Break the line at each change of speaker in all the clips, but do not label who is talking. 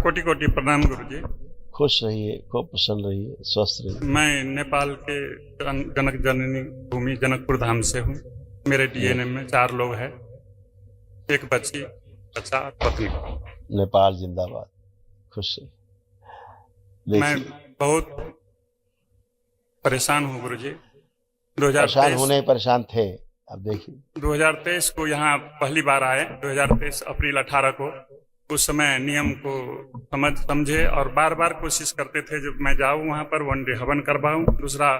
कोटि कोटि प्रणाम गुरुजी।
खुश रहिए, खूब प्रसन्न रहिए, स्वस्थ रहिए।
मैं नेपाल के जनक जननी भूमि जनकपुर धाम से हूँ। मेरे डीएनए में 4 लोग हैं, एक बच्ची, बच्चा और पत्नी।
नेपाल जिंदाबाद। खुश रहिए।
मैं
देखिए,
बहुत परेशान हूँ गुरुजी।
परेशान
2023
होने परेशान थे। अब देखिए,
2023 को यहाँ पहली बार आए। 2023 अप्रैल 18 को। उस समय नियम को समझे और बार बार कोशिश करते थे जब मैं जाऊँ वहाँ पर वन डे हवन करवाऊँ। दूसरा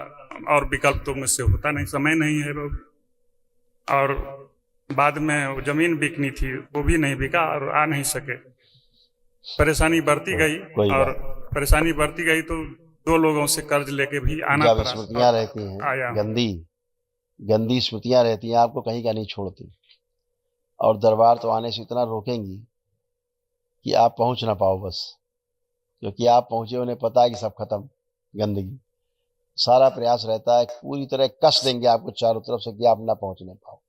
और विकल्प तो मुझसे होता नहीं, समय नहीं है लोग। और बाद में वो जमीन बिकनी थी, वो भी नहीं बिका और आ नहीं सके। परेशानी बढ़ती गई
कोई
और
बात।
परेशानी बढ़ती गई तो 2 लोगों से कर्ज लेके भी आना
जब
पड़ा
स्मृतियां
और
रहती हैं,
आया।
गंदी गंदी स्मृतियां रहती हैं, आपको कहीं का नहीं छोड़ती। और दरबार तो आने से इतना रोकेंगी कि आप पहुंच ना पाओ बस। क्योंकि आप पहुंचे, उन्हें पता है कि सब खत्म, गंदगी। सारा प्रयास रहता है, पूरी तरह कस देंगे आपको चारों तरफ से कि आप ना पहुंचने पाओ।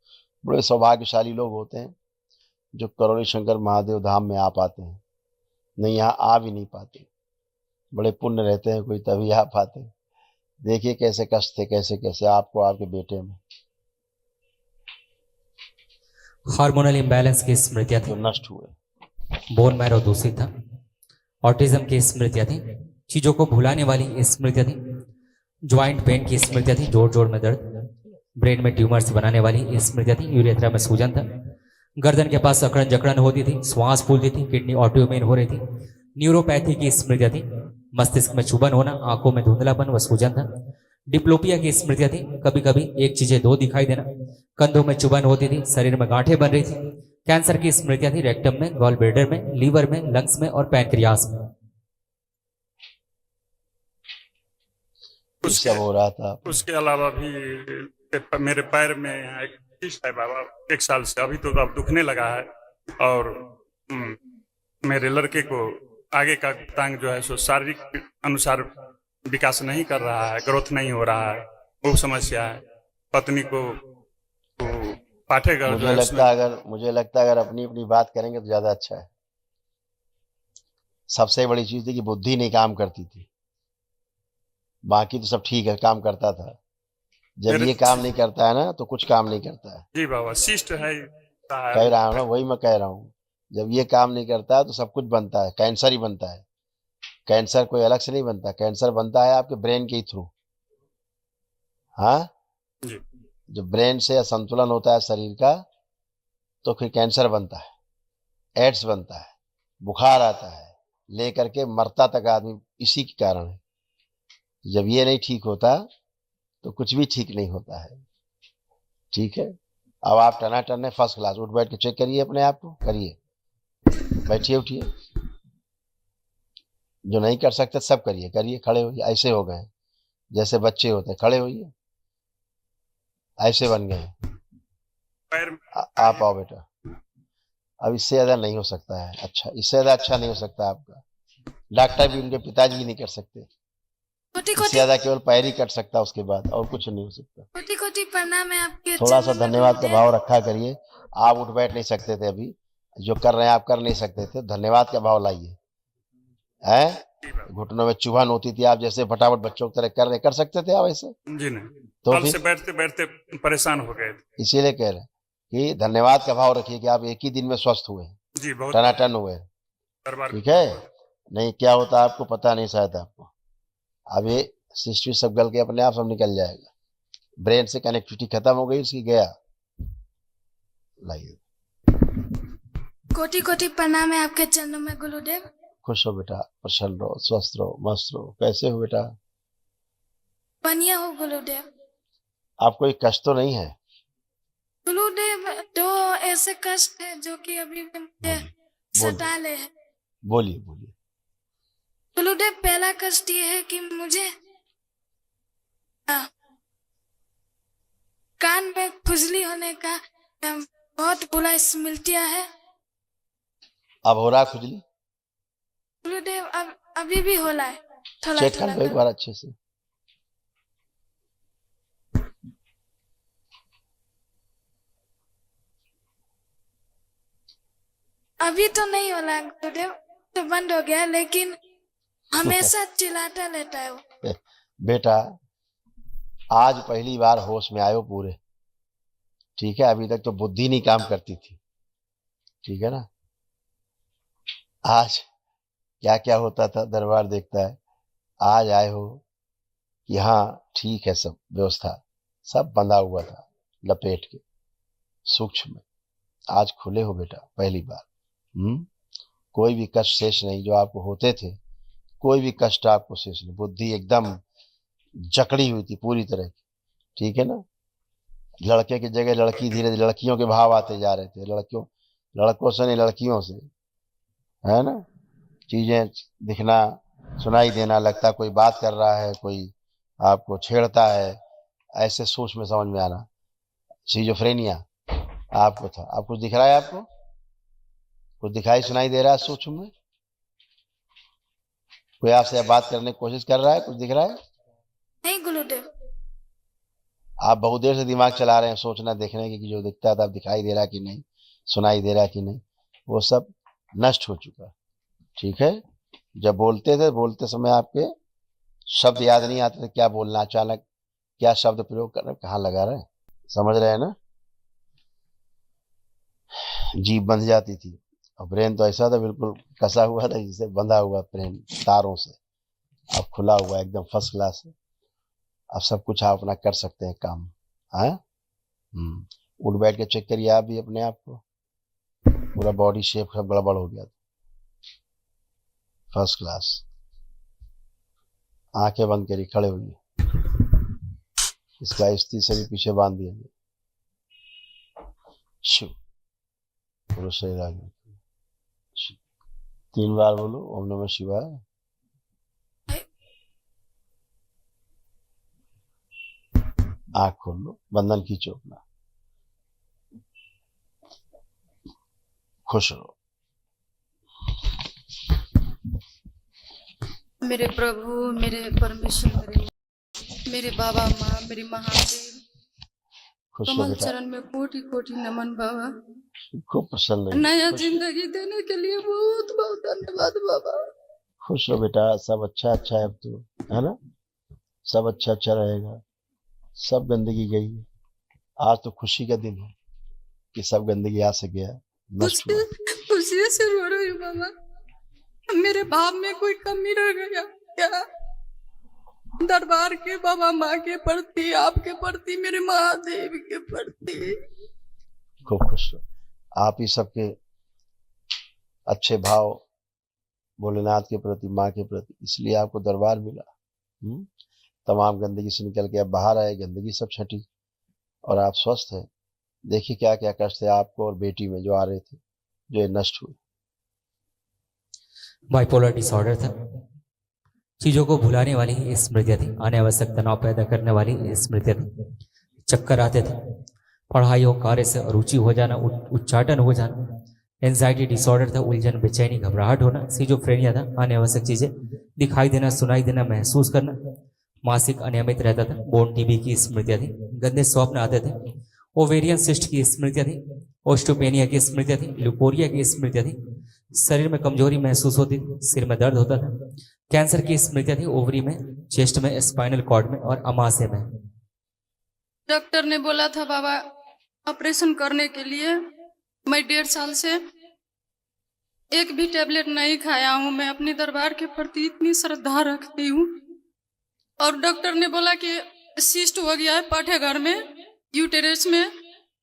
बड़े सौभाग्यशाली लोग होते हैं जो करोड़ी शंकर महादेव धाम में आ पाते हैं, नहीं यहाँ आ भी नहीं पाते। बड़े पुण्य रहते हैं कोई, तभी आ पाते। देखिए कैसे कष्ट थे, कैसे कैसे आपको आपके बेटे में
हार्मोनल इम्बैलेंस की स्मृतियां थी,
जो नष्ट हुए।
बोन मैरो दूषित था, ऑटिज्म की स्मृतियां थी, चीजों को भुलाने वाली स्मृतियां थी, ज्वाइंट पेन की स्मृतियां थी, जोड़ जोड़ में दर्द, ब्रेन में ट्यूमर्स बनाने वाली स्मृतियां थी, यूरेथ्रा में सूजन था, गर्दन के पास अकड़न जकड़न होती थी, श्वास फूलती थी, किडनी ऑटोइम्यून हो रही थी, न्यूरोपैथी की स्मृतियां थी, मस्तिष्क में चुभन होना, आंखों में धुंधलापन व सूजन था, डिप्लोपिया की स्मृतियां थी, कभी कभी एक चीजें दो दिखाई देना, कंधों में चुभन होती थी, शरीर में गांठें बन रही थी, कैंसर की स्मृतियां थी, रेक्टम में, गॉल ब्लैडर में, लीवर में, लंग्स में और पैंक्रियास में।
सब हो रहा था।
उसके अलावा भी मेरे पैर में यहाँ एक टिश है बाबा, 1 साल से अभी तो अब दुखने लगा है। और मेरे लड़के को आगे का टांग जो है सो शारीरिक अनुसार विकास नहीं कर रहा है, ग्रोथ नहीं हो रहा है, वो समस्या है। पत्नी को पाठेगा
मुझे लगता है अगर अपनी अपनी बात करेंगे तो ज्यादा अच्छा है। सबसे बड़ी चीज थी कि बुद्धि नहीं काम करती थी, बाकी तो सब ठीक है, काम करता था। जब ये काम नहीं करता है ना तो कुछ काम नहीं करता है।
जी बाबा, शिष्ट है।
कह रहा हूँ ना, वही मैं कह रहा हूँ। जब ये काम नहीं करता है तो सब कुछ बनता है, कैंसर ही बनता है। कैंसर कोई अलग से नहीं बनता, कैंसर बनता है आपके ब्रेन के थ्रू। हाँ,
जी।
जब ब्रेन से असंतुलन होता है शरीर का तो फिर कैंसर बनता है, एड्स बनता है, बुखार आता है, लेकर के मरता तक आदमी इसी के कारण है। जब ये नहीं ठीक होता तो कुछ भी ठीक नहीं होता है। ठीक है, अब आप टनाटन है, फर्स्ट क्लास। उठ बैठ के चेक करिए अपने आप को, करिए, बैठिए उठिए। जो नहीं कर सकते सब करिए, करिए, खड़े होइए। ऐसे हो गए जैसे बच्चे होते हैं, खड़े होइए, ऐसे बन गए। आप आओ बेटा। अब इससे ज्यादा नहीं हो सकता है। अच्छा, इससे ज्यादा अच्छा नहीं हो सकता आपका। डॉक्टर भी, उनके पिताजी भी नहीं कर सकते। इससे ज्यादा केवल पैर ही कट सकता, उसके बाद और कुछ नहीं हो सकता।
कोटि कोटि प्रणाम है आपके।
थोड़ा सा धन्यवाद का भाव रखा करिए। आप उठ बैठ नहीं सकते थे, अभी जो कर रहे हैं आप कर नहीं सकते थे। धन्यवाद का भाव लाइए। घुटनों में चुभन होती थी, आप जैसे फटाफट बच्चों की तरह कर सकते थे आप ऐसे?
जी नहीं,
तो
कल
फिर
से बैठते बैठते परेशान हो गए थे।
इसीलिए कह रहे हैं कि धन्यवाद का भाव रखिए कि आप एक ही दिन में स्वस्थ हुए,
जी, बहुत
टनाटन हुए। ठीक है, नहीं क्या होता आपको पता नहीं शायद आपको। अब ये सिस्टम सब गल के अपने आप सब निकल जाएगा। ब्रेन से कनेक्टिविटी खत्म हो गई, उसकी गया। लाइए,
कोटि कोटि प्रणाम है आपके चरणों में गुरुदेव।
खुश हो बेटा, प्रसन्न रहो, स्वस्थ रहो, मस्त रहो। कैसे हो बेटा?
बढ़िया हो गुरुदेव।
आप कोई कष्ट तो नहीं है?
गुरुदेव, 2 ऐसे कष्ट है जो कि अभी भी मुझे सता ले है।
बोलिए बोलिए।
गुरुदेव, पहला कष्ट ये है कि मुझे कान में खुजली होने का बहुत बुरा स्मृतियां है।
अब हो रहा खुजली?
गुरुदेव, अब अभी भी हो रहा है, थोड़ा
चेक कर लो एक बार अच्छे से।
अभी तो नहीं हो रहा है गुरुदेव, तो बंद हो गया, लेकिन हमेशा चिल्लाता रहता है वो।
बेटा आज पहली बार होश में आयो पूरे, ठीक है। अभी तक तो बुद्धि नहीं काम करती थी, ठीक है ना। आज क्या क्या होता था दरबार देखता है, आज आए हो कि हाँ ठीक है, सब व्यवस्था सब बंधा हुआ था लपेट के सूक्ष्म में, आज खुले हो बेटा पहली बार। कोई भी कष्ट शेष नहीं, जो आपको होते थे कोई भी कष्ट आपको शेष नहीं, बुद्धि एकदम जकड़ी हुई थी पूरी तरह की, ठीक है ना। लड़के की जगह लड़की, धीरे धीरे लड़कियों के भाव आते जा रहे थे, लड़कों से नहीं लड़कियों से, है ना। चीजें दिखना, सुनाई देना, लगता कोई बात कर रहा है, कोई आपको छेड़ता है, ऐसे सोच में समझ में आना, सिजोफ्रेनिया आपको था। अब कुछ दिख रहा है, आपको कुछ दिखाई सुनाई दे रहा है सूक्ष्म में? कोई आपसे बात करने की कोशिश कर रहा है, कुछ दिख रहा है?
नहीं गुरुदेव।
आप बहुत देर से दिमाग चला रहे हैं सोचना देखने की कि जो दिखता था अब दिखाई दे रहा कि नहीं, सुनाई दे रहा कि नहीं, वो सब नष्ट हो चुका है, ठीक है। जब बोलते थे, बोलते समय आपके शब्द याद नहीं आते थे, क्या बोलना, अचानक क्या शब्द प्रयोग कर रहे, कहाँ लगा रहे, समझ रहे हैं ना। जीभ बंध जाती थी और ब्रेन तो ऐसा था बिल्कुल कसा हुआ था, जिसे बंधा हुआ ब्रेन तारों से, अब खुला हुआ एकदम फर्स्ट क्लास है। अब सब कुछ आप अपना कर सकते हैं काम, हाँ। उठ बैठ के चेक करिए आप भी अपने आप को, पूरा बॉडी शेप सब गड़बड़ हो गया था, फर्स्ट क्लास। आंखें बंद करी, खड़े होइए, इसका स्त्री से भी पीछे बांध दिया गया। शिव पूरा शरीर आ गया। 3 बार बोलो ओम नमः शिवाय। आंख खोल लो, बंधन खींचो अपना, खुश रहो।
मेरे प्रभु, मेरे परमेश्वर, मेरे बाबा माँ, मेरे महादेव,
खुश रहो
कमल
बेटा,
चरण में कोटि कोटि नमन बाबा।
खूब प्रसन्न रहिए,
नया
खुश
जिंदगी देने के लिए बहुत बहुत धन्यवाद बाबा।
खुश रहो बेटा, सब अच्छा अच्छा है अब तो, है ना। सब अच्छा अच्छा रहेगा, सब गंदगी गई है। आज तो खुशी का दिन है कि सब गंदगी यहाँ से गया, नष्ट हुआ।
खुशी से रो रही हूँ बाबा। मेरे भाव में कोई कमी रह गया क्या? दरबार के बाबा माँ के प्रति, आपके प्रति, मेरे महादेव के प्रति।
खूब खुश रहो। आप ही सबके अच्छे भाव भोलेनाथ के प्रति, माँ के प्रति, इसलिए आपको दरबार मिला। तमाम गंदगी से निकल के अब बाहर आए, गंदगी सब छटी और आप स्वस्थ हैं। देखिए क्या क्या कष्ट थे आपको और बेटी में जो आ रहे थे, जो ये नष्ट हुए।
बाइपोलर डिसऑर्डर था, चीजों को भुलाने वाली स्मृतियां थी, अनावश्यक तनाव पैदा करने वाली स्मृतियां थी, चक्कर आते थे, पढ़ाई और कार्य से रुचि हो जाना, उच्चाटन हो जाना, एंजाइटी डिसऑर्डर था, उलझन, बेचैनी, घबराहट होना, सिजोफ्रेनिया था, अनावश्यक चीजें दिखाई देना, सुनाई देना, महसूस करना, मासिक अनियमित रहता था, बोन टीबी की स्मृतियां थी, गंदे स्वप्न आते थे, ओवेरियन सिस्ट की स्मृतियां थी, ओस्टोपेनिया की स्मृतियां थी, ल्यूकोरिया की स्मृतियां थी, शरीर में कमजोरी महसूस होती थी, सिर में दर्द होता था, कैंसर की स्मृतियां थी, ओवरी में, चेस्ट में, स्पाइनल कॉर्ड में और अमाशय में।
डॉक्टर ने बोला था बाबा ऑपरेशन करने के लिए। मैं 1.5 साल से एक भी टेबलेट नहीं खाया हूँ। मैं अपने दरबार के प्रति इतनी श्रद्धा रखती हूँ। और डॉक्टर ने बोला कि सिस्ट हो गया है पाठ्यघर में, यूटेरस में,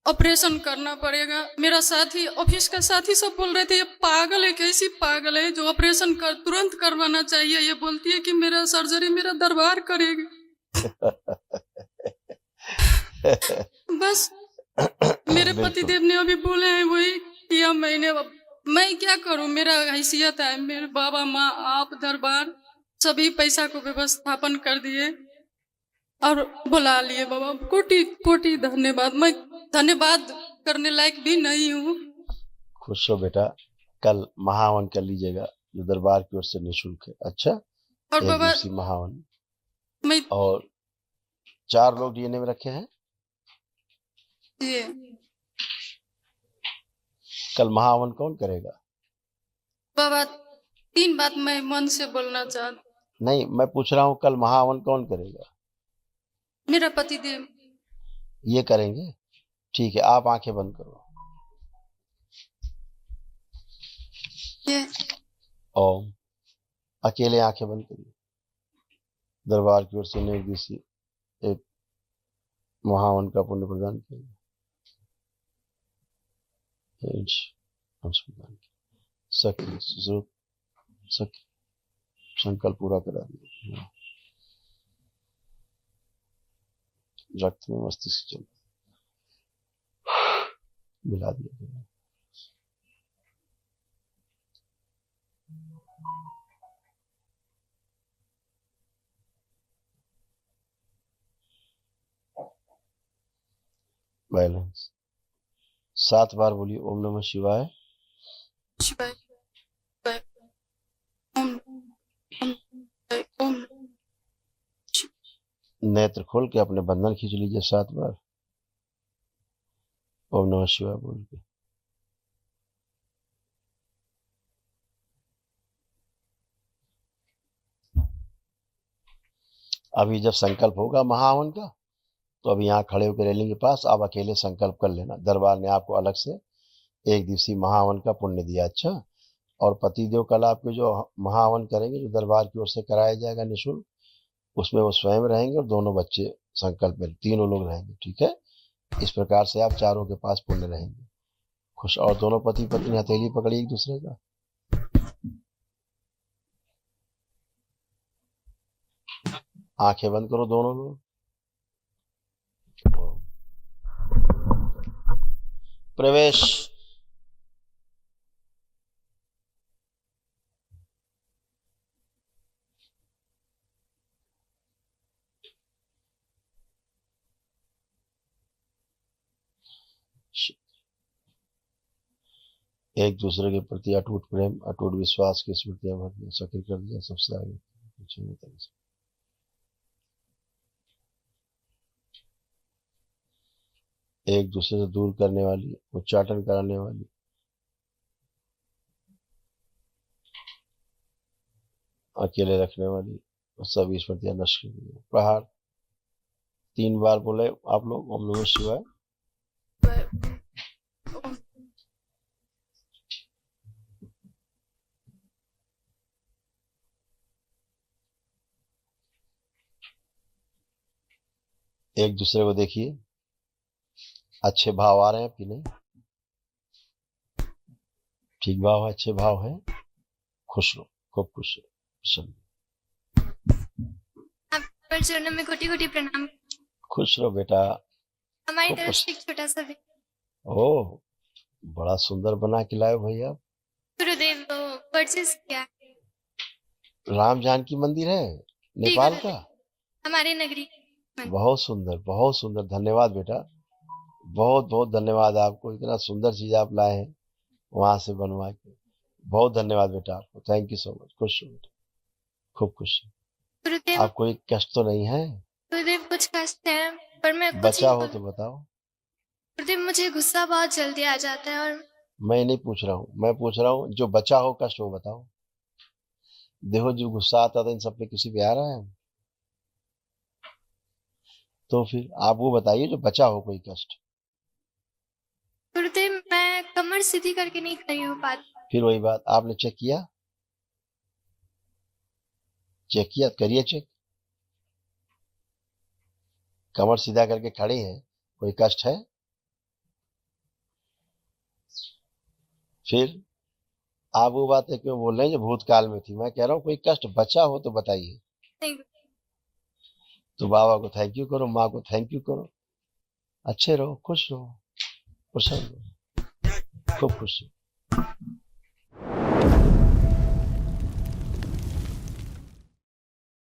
ऑपरेशन करना पड़ेगा। मेरा साथी, ऑफिस का साथी सब बोल रहे थे ये पागल है, कैसी पागल है जो ऑपरेशन कर तुरंत करवाना चाहिए। ये बोलती है कि मेरा सर्जरी मेरा दरबार करेगी। बस मेरे पतिदेव ने अभी बोले हैं वही किया मैंने। मैं क्या करूं, मेरा हैसियत है, मेरे बाबा माँ, आप, दरबार सभी पैसा को व्यवस्थापन कर दिए और बुला लिए बाबा। कोटि कोटि धन्यवाद। मैं धन्यवाद करने लायक भी नहीं हूँ।
खुश हो बेटा, कल महावन कर लीजिएगा जो दरबार की ओर से निःशुल्क है। अच्छा,
और
एक
बाबा
दिवसीय महावन,
मैं
और 4 लोग डीएनए में रखे हैं।
ये
कल महावन कौन करेगा?
बाबा तीन बात मैं मन से बोलना चाहती।
नहीं, मैं पूछ रहा हूँ कल महाहवन कौन करेगा?
मेरा पति देव।
ये करेंगे? ठीक है, आप आंखें बंद करो।
ये
ओम। अकेले आंखें बंद करिए। दरबार की ओर से निर्देशी एक महावन का पुण्य प्रदान किया। सखी सुश्रुत सखी संकल्प पूरा करा दिया। रक्त में मस्तिष्क चल मिला दिया। बैलेंस 7 बार बोलिए ओम नमः शिवाय।
शिवाय शिवाय, ओम ओम ओम।
नेत्र खोल के अपने बंधन खींच लीजिए 7 बार ओम नमः शिवाय बोल के। अभी जब संकल्प होगा महाहवन का तो अभी यहाँ खड़े होकर रेलिंग के पास आप अकेले संकल्प कर लेना। दरबार ने आपको अलग से 1 दिवसीय महाहवन का पुण्य दिया। अच्छा, और पतिदेव कल आपके जो महाहवन करेंगे, जो दरबार की ओर से कराया जाएगा निःशुल्क, उसमें वो स्वयं रहेंगे और दोनों बच्चे संकल्प में, तीनों लोग रहेंगे। ठीक है, इस प्रकार से आप चारों के पास पुण्य रहेंगे। खुश। और दोनों पति पत्नी हथेली पकड़ी एक दूसरे का। आंखें बंद करो दोनों लोग। प्रवेश। एक दूसरे के प्रति अटूट प्रेम, अटूट विश्वास की स्मृतियां भर दिया, सकिर कर दिया। सबसे आगे एक दूसरे से दूर करने वाली, उच्चाटन कराने वाली, अकेले रखने वाली सभी स्मृतियां नष्ट कर दी। प्रहार 3 बार बोले आप लोग ओम नमः शिवाय। एक दूसरे को देखिए, अच्छे भाव आ रहे हैं कि नहीं? ठीक भाव है, अच्छे भाव है। खुश रहो, खूब खुश रहो, प्रसन्न।
आपके चरणों में कोटि कोटि प्रणाम।
खुश रहो बेटा।
हमारी
खूब
तरफ
खुश।
से एक छोटा सा भी।
ओह, बड़ा सुंदर बना के लाए भैया।
गुरुदेव को परचेज किया है।
राम जानकी मंदिर है नेपाल का।
हमारे नगरी में।
बहुत सुंदर, बहुत सुंदर। धन्यवाद बेटा, बहुत बहुत धन्यवाद आपको। इतना सुंदर चीज आप लाए हैं वहां से बनवा के। बहुत धन्यवाद बेटा आपको। Thank you so much. खुश हो बेटा, खूब खुश।
गुरुदेव,
आप कोई कष्ट तो नहीं है?
गुरुदेव कुछ कष्ट है पर मैं कुछ
बचा
नहीं
हो
बोल-
तो बताओ।
गुरुदेव मुझे गुस्सा बहुत जल्दी आ जाता है और
मैं नहीं पूछ रहा हूँ, मैं पूछ रहा हूँ जो बचा हो कष्ट वो बताओ। देखो, जो गुस्सा आता था इन सब पे किसी पे आ रहा है? तो फिर आप वो बताइए जो बचा हो कोई कष्ट।
गुरुदेव मैं कमर सीधी करके नहीं खड़ी हो पाती।
फिर वही बात, आपने चेक किया? चेक किया? करिए चेक। कमर सीधा करके खड़े हैं, कोई कष्ट है? फिर आप वो बातें क्यों बोल रहे हैं जो भूतकाल में थी? मैं कह रहा हूँ कोई कष्ट बचा हो तो बताइए।
नहीं,
तो बाबा को थैंक यू करो, माँ को थैंक यू करो। अच्छे रहो, खुश रहो, प्रसन्न रहो, खूब खुश रहो।